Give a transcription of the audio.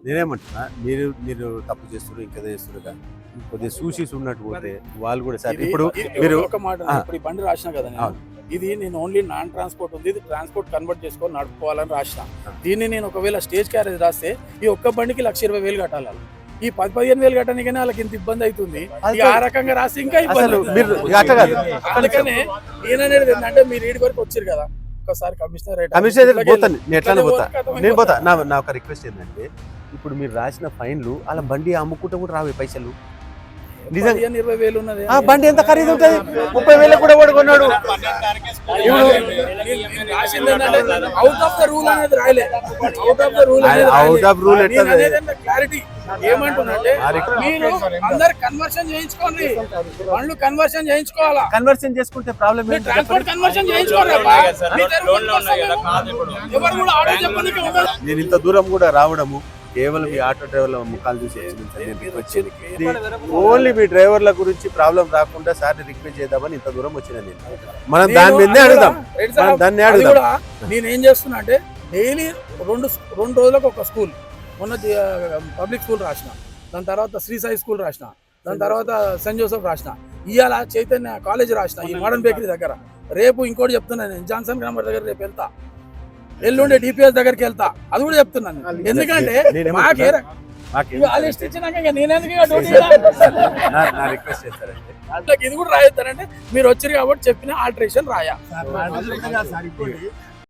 నేనేమంటున్నా, మీరు మీరు తప్పు చేస్తున్నారు, ఇంకేదో చేస్తున్నారు కానీ కొద్దిగా చూసి ఉన్నట్టు పోతే వాళ్ళు కూడా సార్ ఇప్పుడు మీరు ఒక మాట, ఇప్పుడు ఈ బండి రాసిన కదా నేను, ఇది నేను ఓన్లీ నాన్ ట్రాన్స్పోర్ట్ ఉంది, ఇది ట్రాన్స్పోర్ట్ కన్వర్ట్ చేసుకొని నడుపుకోవాలని రాసిన. దీన్ని నేను ఒకవేళ స్టేజ్ క్యారేజ్ రాస్తే ఈ ఒక్క బండికి 1,20,000 కట్టాలి. ఈ 10-15,000 కట్టడానికైనా వాళ్ళకి ఇంత ఇబ్బంది అవుతుంది. ఆ రకంగా రాసి ఇంకా ఇబ్బంది. అందుకనే నేననేది ఏంటంటే మీరు ఈడి వరకు వచ్చారు కదా, ఒకసారి కమిషనర్ పోతాను, నేను ఎట్లానే పోతా, నేను పోతా. నా ఒక రిక్వెస్ట్ ఏంటంటే, ఇప్పుడు మీరు రాసిన ఫైన్లు అలా బండి అమ్ముకుంటే కూడా రావే పైసలు. నిజంగా 20,000 ఉన్నది. బండి ఎంత ఖరీదు ఉంటుంది? 30,000 కూడా కొన్నాడు. అవుట్ ఆఫ్ ద రూల్ అనేది రాయలే. అవుట్ ఆఫ్ రూల్ క్లారిటీ ఏమంటున్నంటే, మీరు అందరు కన్వర్షన్ చేయించుకోండి, వాళ్ళు కన్వర్షన్ చేయించుకోవాలా. కన్వర్షన్ చేసుకుంటే ప్రాబ్లం ఏంటి? ట్రాన్స్పోర్ట్ కన్వర్షన్ చేయించుకోండి. ఎవరు కూడా ఆర్డర్ చెప్పండి. నేను ఇంత దూరం కూడా రావడము కేవలం ఈ ఆటో డ్రైవర్ల ముఖాలు చూసి ఓన్లీ మీ డ్రైవర్ల గురించి ప్రాబ్లం రాకుండా సార్ని రిక్వెస్ట్ చేద్దామని ఇంత దూరం వచ్చిన నేను. మనం దాని మీదే అడుగుదాం, దాన్ని అడుగుదాం. నేనేం చేస్తున్నా అంటే, డైలీ రెండు రోజులకు ఒక స్కూల్, మొన్న పబ్లిక్ స్కూల్ రాసిన, దాని తర్వాత శ్రీ సాయి స్కూల్ రాసిన, దాని తర్వాత సెయింట్ జోసెఫ్ రాసిన, ఇవాళ చైతన్య కాలేజ్ రాసిన ఈ మోడర్న్ బేకరీ దగ్గర. రేపు ఇంకోటి చెప్తున్నా, నేను జాన్సన్ గ్రామర్ దగ్గర రేపు వెళ్తా, ఎల్లుండి డిపిఎస్ దగ్గరికి వెళ్తా, అది కూడా చెప్తున్నాను. ఎందుకంటే ఇది కూడా రాయిస్తానంటే, మీరు వచ్చారు కాబట్టి చెప్పిన ఆల్టరేషన్ రాయా.